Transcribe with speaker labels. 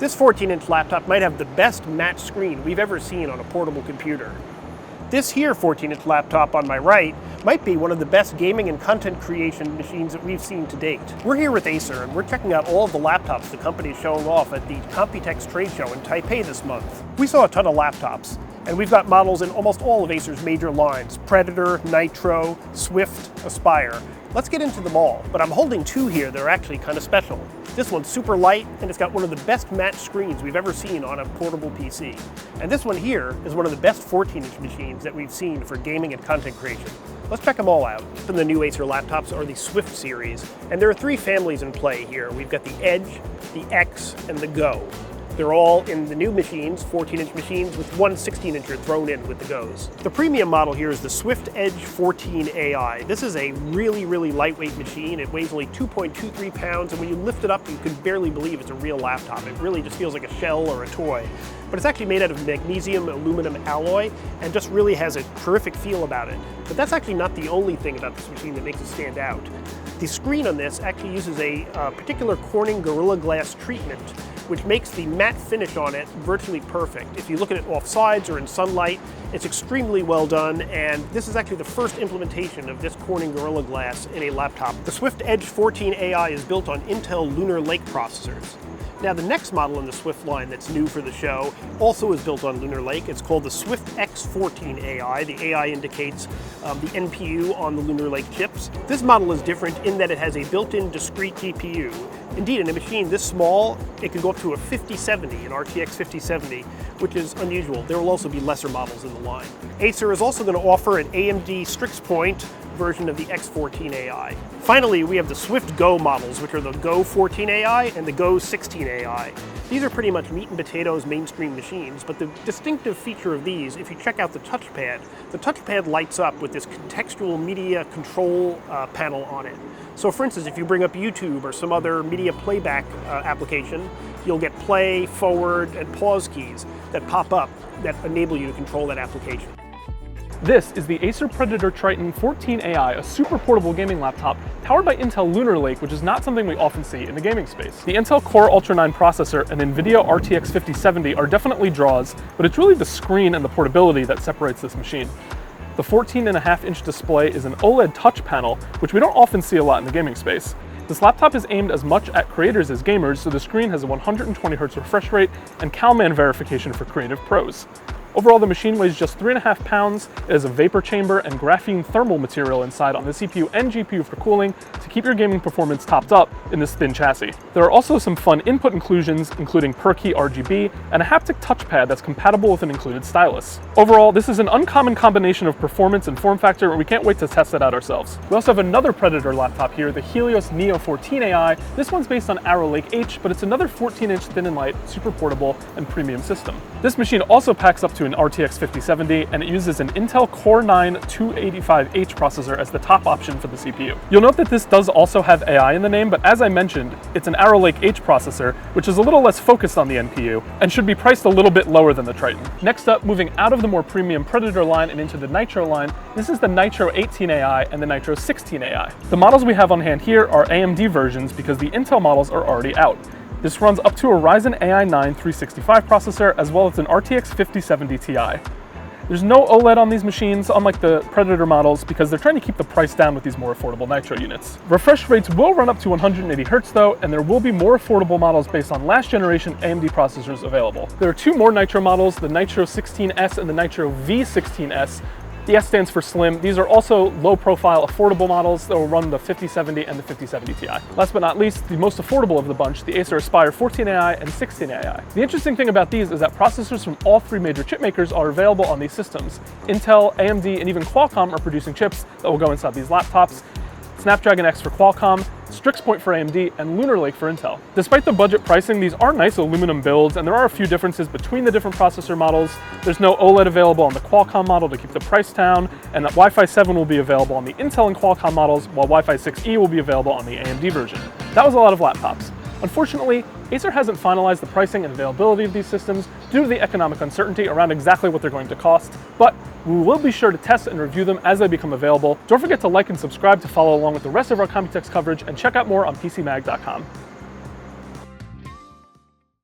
Speaker 1: This 14-inch laptop might have the best match screen we've ever seen on a portable computer. This here 14-inch laptop on my right might be one of the best gaming and content creation machines that we've seen to date. We're here with Acer and we're checking out all of the laptops the company is showing off at the Computex trade show in Taipei this month. We saw a ton of laptops, and we've got models in almost all of Acer's major lines: Predator, Nitro, Swift, Aspire. Let's get into them all, but I'm holding two here that are actually kind of special. This one's super light, and it's got one of the best match screens we've ever seen on a portable PC. And this one here is one of the best 14-inch machines that we've seen for gaming and content creation. Let's check them all out. And the new Acer laptops are the Swift series, and there are three families in play here. We've got the Edge, the X, and the Go. They're all in the new machines, 14-inch machines, with one 16-incher thrown in with the Go's. The premium model here is the Swift Edge 14 AI. This is a really, really lightweight machine. It weighs only 2.23 pounds, and when you lift it up, you can barely believe it's a real laptop. It really just feels like a shell or a toy. But it's actually made out of magnesium aluminum alloy and just really has a terrific feel about it. But that's actually not the only thing about this machine that makes it stand out. The screen on this actually uses a particular Corning Gorilla Glass treatment, which makes the matte finish on it virtually perfect. If you look at it off sides or in sunlight, it's extremely well done, and this is actually the first implementation of this Corning Gorilla Glass in a laptop. The Swift Edge 14 AI is built on Intel Lunar Lake processors. Now, the next model in the Swift line that's new for the show also is built on Lunar Lake. It's called the Swift X14 AI. The AI indicates the NPU on the Lunar Lake chips. This model is different in that it has a built-in discrete GPU. Indeed, in a machine this small, it can go up to a 5070, an RTX 5070, which is unusual. There will also be lesser models in the line. Acer is also going to offer an AMD Strix Point version of the X14 AI. Finally, we have the Swift Go models, which are the Go 14 AI and the Go 16 AI. These are pretty much meat and potatoes mainstream machines, but the distinctive feature of these, if you check out the touchpad lights up with this contextual media control panel on it. So for instance, if you bring up YouTube or some other media playback application, you'll get play, forward, and pause keys that pop up that enable you to control that application.
Speaker 2: This is the Acer Predator Triton 14 AI, a super portable gaming laptop powered by Intel Lunar Lake, which is not something we often see in the gaming space. The Intel Core Ultra 9 processor and NVIDIA RTX 5070 are definitely draws, but it's really the screen and the portability that separates this machine. The 14.5-inch display is an OLED touch panel, which we don't often see a lot in the gaming space. This laptop is aimed as much at creators as gamers, so the screen has a 120Hz refresh rate and CalMan verification for creative pros. Overall, the machine weighs just 3.5 pounds. It has a vapor chamber and graphene thermal material inside on the CPU and GPU for cooling to keep your gaming performance topped up in this thin chassis. There are also some fun input inclusions, including per-key RGB and a haptic touchpad that's compatible with an included stylus. Overall, this is an uncommon combination of performance and form factor, and we can't wait to test it out ourselves. We also have another Predator laptop here, the Helios Neo 14 AI. This one's based on Arrow Lake H, but it's another 14-inch thin and light, super portable, and premium system. This machine also packs up to an RTX 5070, and it uses an Intel Core 9 285H processor as the top option for the CPU. You'll note that this does also have AI in the name, but as I mentioned, it's an Arrow Lake H processor, which is a little less focused on the NPU, and should be priced a little bit lower than the Triton. Next up, moving out of the more premium Predator line and into the Nitro line, this is the Nitro 18 AI and the Nitro 16 AI. The models we have on hand here are AMD versions because the Intel models are already out. This runs up to a Ryzen AI 9 365 processor, as well as an RTX 5070 Ti. There's no OLED on these machines, unlike the Predator models, because they're trying to keep the price down with these more affordable Nitro units. Refresh rates will run up to 180Hz though, and there will be more affordable models based on last generation AMD processors available. There are two more Nitro models, the Nitro 16S and the Nitro V16S. The S stands for slim. These are also low-profile, affordable models that will run the 5070 and the 5070 Ti. Last but not least, the most affordable of the bunch, the Acer Aspire 14 AI and 16 AI. The interesting thing about these is that processors from all three major chip makers are available on these systems. Intel, AMD, and even Qualcomm are producing chips that will go inside these laptops. Snapdragon X for Qualcomm, Strix Point for AMD, and Lunar Lake for Intel. Despite the budget pricing, these are nice aluminum builds, and there are a few differences between the different processor models. There's no OLED available on the Qualcomm model to keep the price down, and that Wi-Fi 7 will be available on the Intel and Qualcomm models, while Wi-Fi 6E will be available on the AMD version. That was a lot of laptops. Unfortunately, Acer hasn't finalized the pricing and availability of these systems due to the economic uncertainty around exactly what they're going to cost, but we will be sure to test and review them as they become available. Don't forget to like and subscribe to follow along with the rest of our Computex coverage, and check out more on PCMag.com.